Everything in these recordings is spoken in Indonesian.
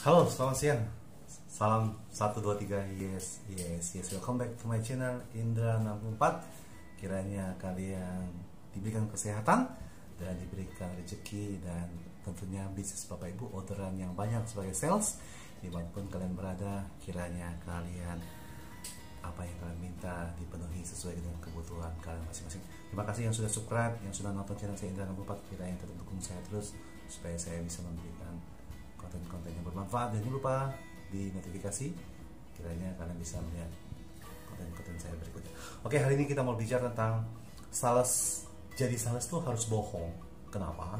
Halo, selamat siang. Salam 123. Yes, yes, yes. Welcome back to my channel Indra 64. Kiranya kalian diberikan kesehatan dan diberikan rezeki dan tentunya bisnis Bapak Ibu, orderan yang banyak sebagai sales dimanapun kalian berada. Kiranya kalian apa yang kalian minta dipenuhi sesuai dengan kebutuhan kalian masing-masing. Terima kasih yang sudah subscribe, yang sudah nonton channel saya Indra 64. Kiranya tetap dukung saya terus supaya saya bisa memberikan konten-konten yang bermanfaat, dan jangan lupa di notifikasi kiranya kalian bisa melihat konten-konten saya berikutnya. Oke, hari ini kita mau bicara tentang sales. Jadi sales tuh harus bohong. Kenapa?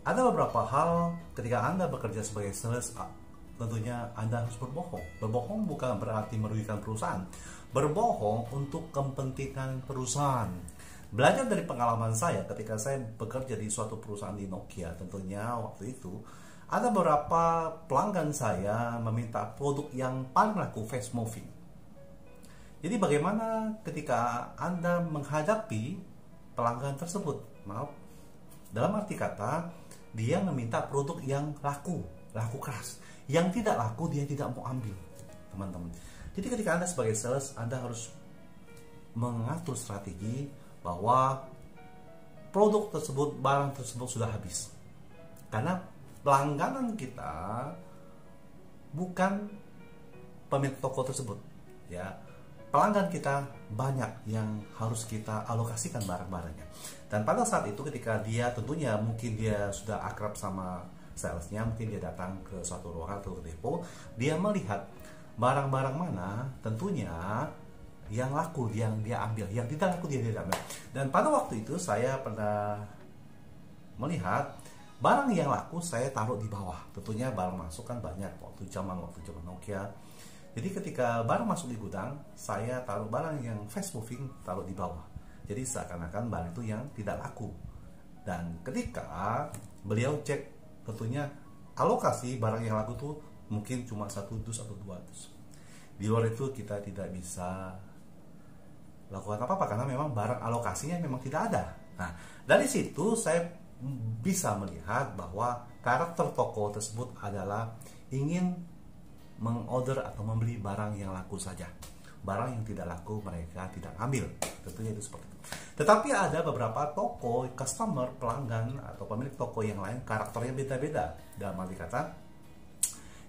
Ada beberapa hal ketika Anda bekerja sebagai sales, tentunya Anda harus berbohong. Berbohong bukan berarti merugikan perusahaan. Berbohong untuk kepentingan perusahaan. Belajar dari pengalaman saya ketika saya bekerja di suatu perusahaan di Nokia, tentunya waktu itu ada beberapa pelanggan saya meminta produk yang paling laku, fast moving. Jadi bagaimana ketika Anda menghadapi pelanggan tersebut? Maaf, dalam arti kata, dia meminta produk yang laku keras. Yang tidak laku dia tidak mau ambil, teman-teman. Jadi ketika Anda sebagai sales, Anda harus mengatur strategi bahwa produk tersebut, barang tersebut sudah habis. Karena pelangganan kita bukan pemilik toko tersebut, ya. Pelanggan kita banyak yang harus kita alokasikan barang-barangnya. Dan pada saat itu ketika dia tentunya mungkin dia sudah akrab sama salesnya, mungkin dia datang ke suatu ruangan atau ke depo, dia melihat barang-barang mana tentunya yang laku yang dia ambil, yang tidak laku dia tidak ambil. Dan pada waktu itu saya pernah melihat barang yang laku saya taruh di bawah. Tentunya barang masuk kan banyak waktu zaman Nokia. Jadi ketika barang masuk di gudang, saya taruh barang yang fast moving taruh di bawah. Jadi seakan-akan barang itu yang tidak laku. Dan ketika beliau cek, tentunya alokasi barang yang laku itu mungkin cuma 1 dus atau 2 dus. Di luar itu kita tidak bisa lakukan apa-apa karena memang barang alokasinya memang tidak ada. Nah, dari situ saya bisa melihat bahwa karakter toko tersebut adalah ingin mengorder atau membeli barang yang laku saja. Barang yang tidak laku mereka tidak ambil. Tentunya itu seperti itu. Tetapi ada beberapa toko, customer, pelanggan atau pemilik toko yang lain karakternya beda-beda. Dalam arti kata,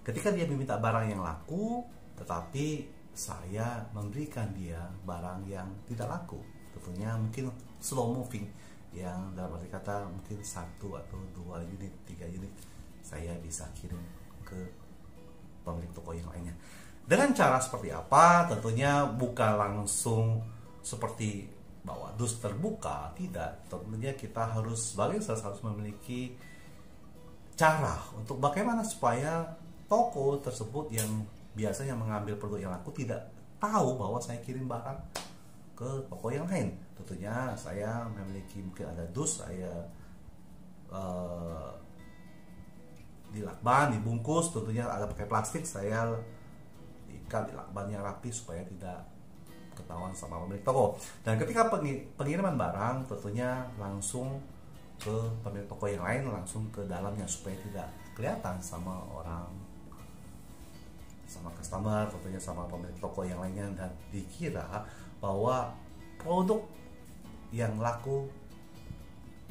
ketika dia meminta barang yang laku, tetapi saya memberikan dia barang yang tidak laku. Tentunya mungkin slow moving, yang dalam arti kata mungkin 1 atau 2 unit, 3 unit saya bisa kirim ke pemilik toko yang lainnya. Dengan cara seperti apa? Tentunya bukan langsung seperti bawa dus terbuka, tidak. Tentunya kita harus sebagai sales harus memiliki cara untuk bagaimana supaya toko tersebut yang biasanya mengambil produk yang laku tidak tahu bahwa saya kirim barang ke toko yang lain. Tentunya saya memiliki mungkin ada dus, saya dilakban, dibungkus, tentunya ada pakai plastik, saya ikat di lakban yang rapi supaya tidak ketahuan sama pemilik toko. Dan ketika pengiriman barang tentunya langsung ke pemilik toko yang lain, langsung ke dalamnya supaya tidak kelihatan sama orang, sama customer, tentunya sama pemilik toko yang lainnya, dan dikira bahwa produk yang laku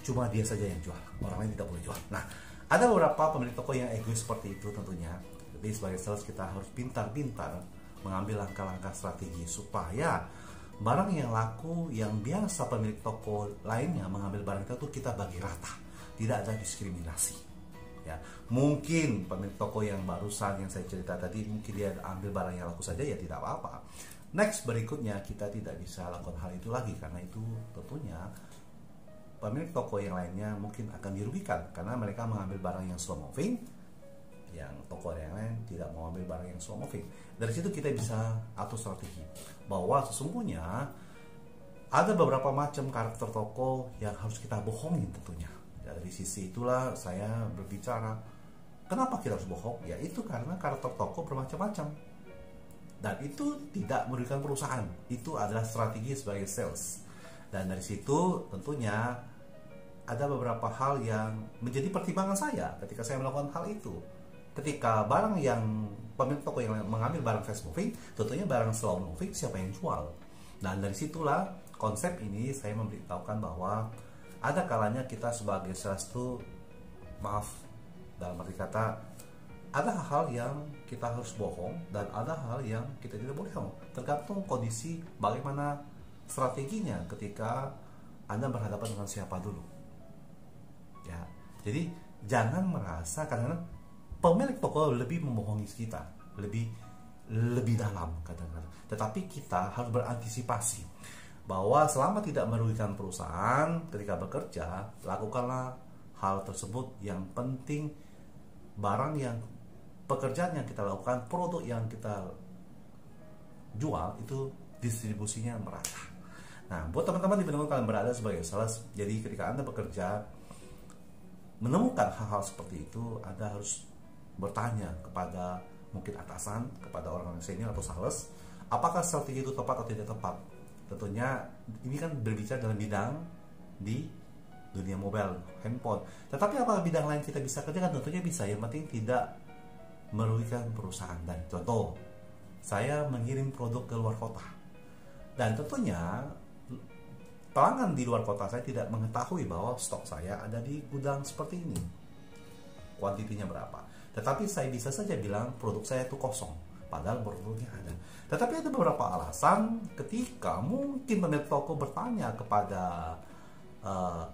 cuma dia saja yang jual, orang lain tidak boleh jual. Nah, ada beberapa pemilik toko yang egois seperti itu tentunya. Jadi sebagai sales kita harus pintar-pintar mengambil langkah-langkah strategi supaya barang yang laku yang biasa pemilik toko lainnya mengambil barang itu kita bagi rata, tidak ada diskriminasi. Ya, mungkin pemilik toko yang barusan yang saya cerita tadi mungkin dia ambil barang yang laku saja, ya tidak apa-apa. Next berikutnya kita tidak bisa lakukan hal itu lagi karena itu tentunya pemilik toko yang lainnya mungkin akan dirugikan karena mereka mengambil barang yang slow moving, yang toko yang lain tidak mau ambil barang yang slow moving. Dari situ kita bisa atur strategi bahwa sesungguhnya ada beberapa macam karakter toko yang harus kita bohongin tentunya. Dari sisi itulah saya berbicara kenapa kita harus bohong, ya itu karena karakter toko bermacam-macam dan itu tidak merugikan perusahaan. Itu adalah strategi sebagai sales. Dan dari situ tentunya ada beberapa hal yang menjadi pertimbangan saya ketika saya melakukan hal itu. ketika barang yang pemilik toko yang mengambil barang fast moving, tentunya barang slow moving siapa yang jual. Dan dari situlah konsep ini saya memberitahukan bahwa ada kalanya kita sebagai sales itu, maaf dalam arti kata, ada hal yang kita harus bohong dan ada hal yang kita tidak boleh bohong. Tergantung kondisi bagaimana strateginya ketika Anda berhadapan dengan siapa dulu. Ya, jadi jangan merasa kadang-kadang pemilik toko lebih membohongi kita, lebih dalam kadang-kadang. Tetapi kita harus berantisipasi bahwa selama tidak merugikan perusahaan ketika bekerja, lakukanlah hal tersebut. Yang penting barang yang pekerjaan yang kita lakukan, produk yang kita jual itu distribusinya merata. Nah, buat teman-teman di mana kalian berada sebagai sales, jadi ketika Anda bekerja menemukan hal-hal seperti itu, Anda harus bertanya kepada mungkin atasan, kepada orang senior atau sales, apakah strategi itu tepat atau tidak tepat. Tentunya ini kan berbicara dalam bidang di dunia mobile, handphone. Tetapi apakah bidang lain kita bisa kerjakan? Tentunya bisa, yang penting tidak merugikan perusahaan. Dan contoh, saya mengirim produk ke luar kota, dan tentunya pelanggan di luar kota saya tidak mengetahui bahwa stok saya ada di gudang seperti ini, kuantitinya berapa. Tetapi saya bisa saja bilang produk saya itu kosong, padahal produknya ada. Tetapi ada beberapa alasan ketika mungkin pemilik toko bertanya kepada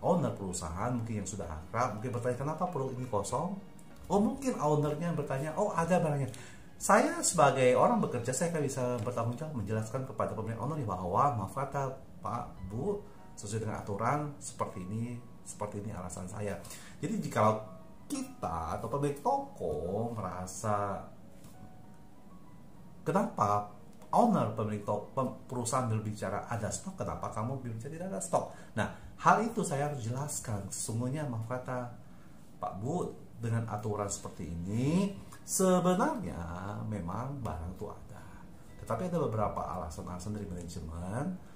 owner perusahaan, mungkin yang sudah akrab, mungkin bertanya kenapa produk ini kosong. Oh, mungkin ownernya bertanya, oh ada barangnya. Saya sebagai orang bekerja, saya akan bisa bertanggung jawab menjelaskan kepada pemilik owner bahwa maaf kata Pak, Bu, sesuai dengan aturan seperti ini alasan saya. Jadi jika kita atau pemilik toko merasa kenapa owner pemilik toko perusahaan berbicara ada stok, kenapa kamu berbicara tidak ada stok? Nah, hal itu saya harus jelaskan. Sesungguhnya maaf kata Pak, Bu, dengan aturan seperti ini sebenarnya memang barang itu ada, tetapi ada beberapa alasan-alasan dari manajemen.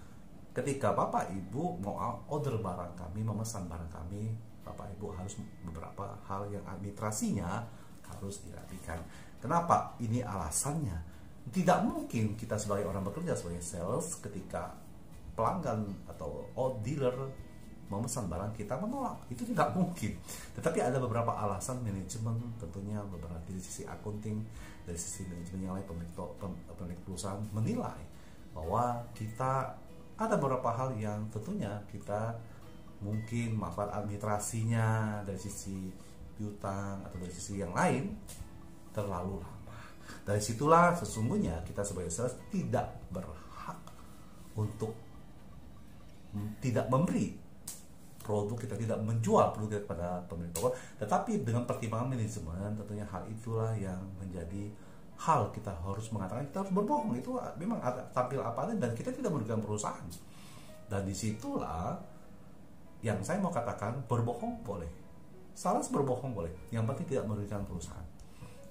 Ketika Bapak Ibu mau order barang kami, memesan barang kami, Bapak Ibu harus beberapa hal yang administrasinya harus dirapikan. Kenapa? Ini alasannya. Tidak mungkin kita sebagai orang bekerja sebagai sales ketika pelanggan atau dealer memesan barang kita menolak. Itu tidak mungkin. Tetapi ada beberapa alasan manajemen, tentunya beberapa dari sisi accounting, dari sisi manajemen yang lain, pemilik perusahaan menilai bahwa kita ada beberapa hal yang tentunya kita mungkin manfaat administrasinya dari sisi piutang atau dari sisi yang lain terlalu lama. Dari situlah sesungguhnya kita sebagai sales tidak berhak untuk tidak memberi produk, kita tidak menjual produk kepada pemilik toko. Tetapi dengan pertimbangan manajemen, tentunya hal itulah yang menjadi hal kita harus mengatakan kita harus berbohong. Itu memang tampil apa adanya dan kita tidak merugikan perusahaan. Dan disitulah yang saya mau katakan, berbohong boleh, sales berbohong boleh, yang penting tidak merugikan perusahaan.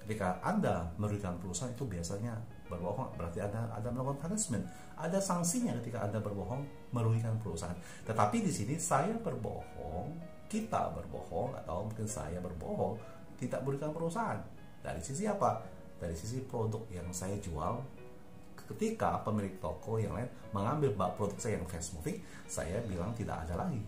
Ketika Anda merugikan perusahaan, itu biasanya berbohong, berarti ada melakukan punishment, ada sanksinya ketika Anda berbohong merugikan perusahaan. Tetapi di sini saya berbohong, kita berbohong, atau mungkin saya berbohong tidak merugikan perusahaan. Dari sisi apa? Dari sisi produk yang saya jual. Ketika pemilik toko yang lain mengambil produk saya yang fast moving, saya bilang tidak ada lagi,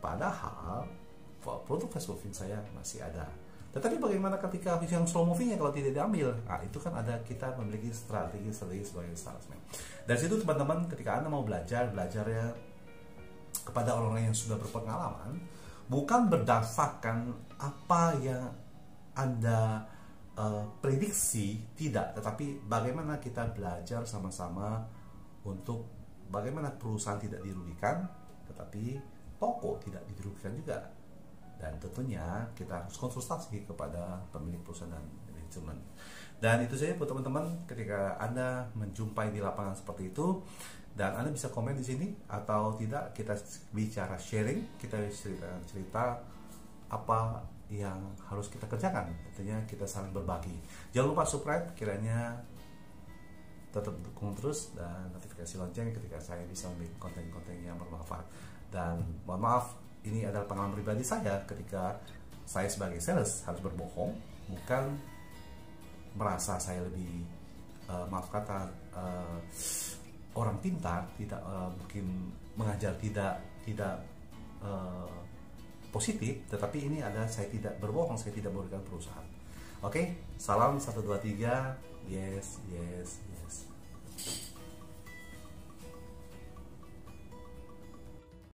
padahal produk fast moving saya masih ada. Tetapi bagaimana ketika yang slow movingnya kalau tidak diambil? Nah, itu kan ada, kita memiliki strategi sebagai salesman. Dari situ teman-teman, ketika Anda mau belajarnya kepada orang-orang yang sudah berpengalaman, bukan berdasarkan apa yang Anda prediksi, tidak, tetapi bagaimana kita belajar sama-sama untuk bagaimana perusahaan tidak dirugikan, tetapi toko tidak dirugikan juga. Dan tentunya kita harus konsultasi kepada pemilik perusahaan dan manajemen. Dan itu saja buat teman-teman, ketika Anda menjumpai di lapangan seperti itu, dan Anda bisa komen di sini atau tidak, kita bicara sharing, kita cerita apa yang harus kita kerjakan. Tentunya kita saling berbagi. Jangan lupa subscribe, kiranya tetap dukung terus, dan notifikasi lonceng ketika saya bisa membuat konten-konten yang bermanfaat. Dan mohon maaf, ini adalah pengalaman pribadi saya ketika saya sebagai sales harus berbohong, bukan merasa saya lebih maaf kata orang pintar, tidak mungkin mengajar tidak positif, tetapi ini ada saya tidak berbohong, saya tidak memberikan perusahaan. Oke, salam 1 2 3. Yes, yes, yes.